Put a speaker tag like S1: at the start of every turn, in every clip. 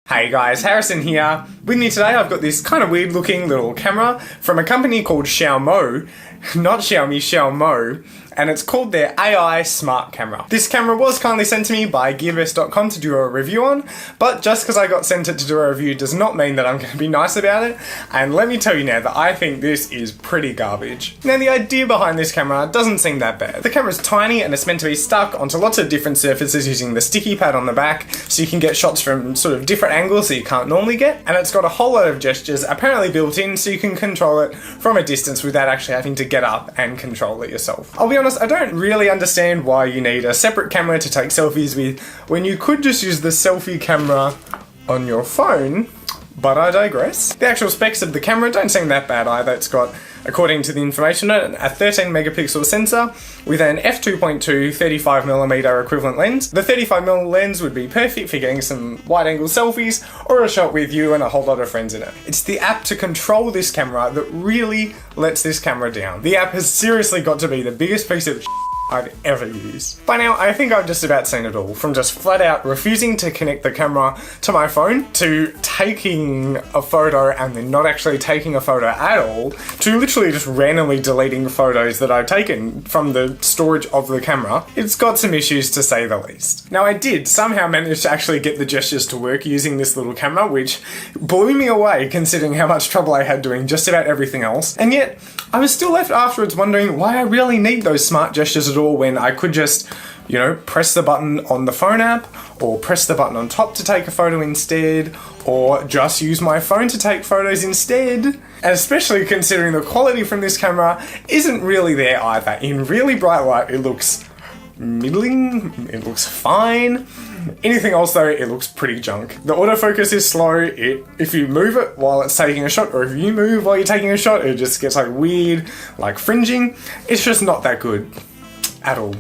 S1: Hey guys, Harrison here. With me today I've got this kind of weird looking little camera from a company called Xiaomo, not Xiaomi, Xiaomo, and it's called their AI smart camera. This camera was kindly sent to me by Gearbests.com to do a review on, but just because I got sent it to do a review does not mean that I'm going to be nice about it, and let me tell you now that I think this is pretty garbage. Now the idea behind this camera doesn't seem that bad. The camera's tiny and it's meant to be stuck onto lots of different surfaces using the sticky pad on the back, so you can get shots from sort of different angles that you can't normally get, and it's got a whole lot of gestures apparently built in so you can control it from a distance without actually having to get up and control it yourself. I'll be honest, I don't really understand why you need a separate camera to take selfies with when you could just use the selfie camera on your phone, but I digress. The actual specs of the camera don't seem that bad either. It's got, according to the information on it, a 13 megapixel sensor with an f2.2 35mm equivalent lens. The 35mm lens would be perfect for getting some wide angle selfies or a shot with you and a whole lot of friends in it. It's the app to control this camera that really lets this camera down. The app has seriously got to be the biggest piece of I've ever used. By now, I think I've just about seen it all, from just flat out refusing to connect the camera to my phone, to taking a photo and then not actually taking a photo at all, to literally just randomly deleting photos that I've taken from the storage of the camera. It's got some issues to say the least. Now I did somehow manage to actually get the gestures to work using this little camera, which blew me away considering how much trouble I had doing just about everything else, and yet I was still left afterwards wondering why I really need those smart gestures at all when I could just, you know, press the button on the phone app, or press the button on top to take a photo instead, or just use my phone to take photos instead. And especially considering the quality from this camera isn't really there either. In really bright light it looks middling, it looks fine. Anything else though, it looks pretty junk. The autofocus is slow. If you move it while it's taking a shot, or if you move while you're taking a shot, it just gets like weird, like fringing. It's just not that good at all.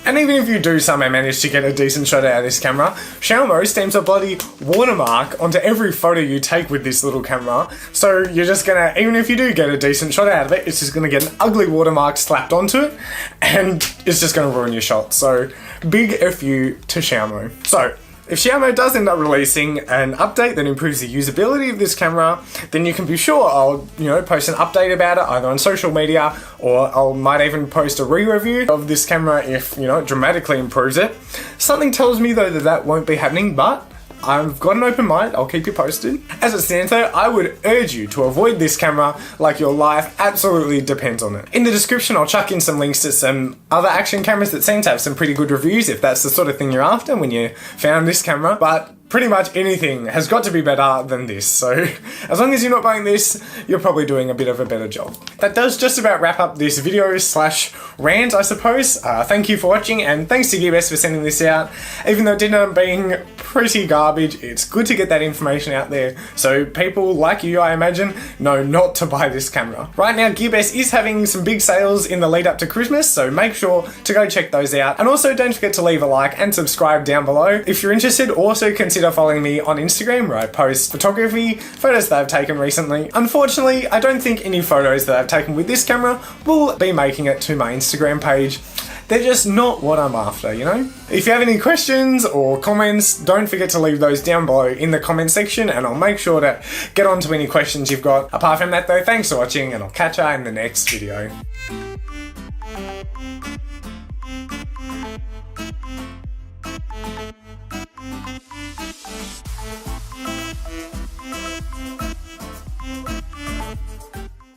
S1: And even if you do somehow manage to get a decent shot out of this camera, Xiaomo stamps a bloody watermark onto every photo you take with this little camera. So you're just gonna, even if you do get a decent shot out of it, it's just gonna get an ugly watermark slapped onto it, and it's just gonna ruin your shot. So big F you to Xiaomo. So if Xiaomo does end up releasing an update that improves the usability of this camera, then you can be sure I'll, post an update about it either on social media, or I might even post a re-review of this camera if, it dramatically improves it. Something tells me though that that won't be happening, but I've got an open mind, I'll keep you posted. As it stands though, I would urge you to avoid this camera like your life absolutely depends on it. In the description I'll chuck in some links to some other action cameras that seem to have some pretty good reviews if that's the sort of thing you're after when you found this camera, but pretty much anything has got to be better than this, so as long as you're not buying this, you're probably doing a bit of a better job. That does just about wrap up this video slash rant, I suppose. Thank you for watching, and thanks to Gearbests for sending this out. Even though it did end up being pretty garbage, it's good to get that information out there so people like you, I imagine, know not to buy this camera. Right now, Gearbests is having some big sales in the lead up to Christmas, so make sure to go check those out. And also don't forget to leave a like and subscribe down below. If you're interested, also consider following me on Instagram, where I post photography, photos that I've taken recently. Unfortunately, I don't think any photos that I've taken with this camera will be making it to my Instagram page. They're just not what I'm after, If you have any questions or comments, don't forget to leave those down below in the comment section, and I'll make sure to get on to any questions you've got. Apart from that though, thanks for watching, and I'll catch you in the next video.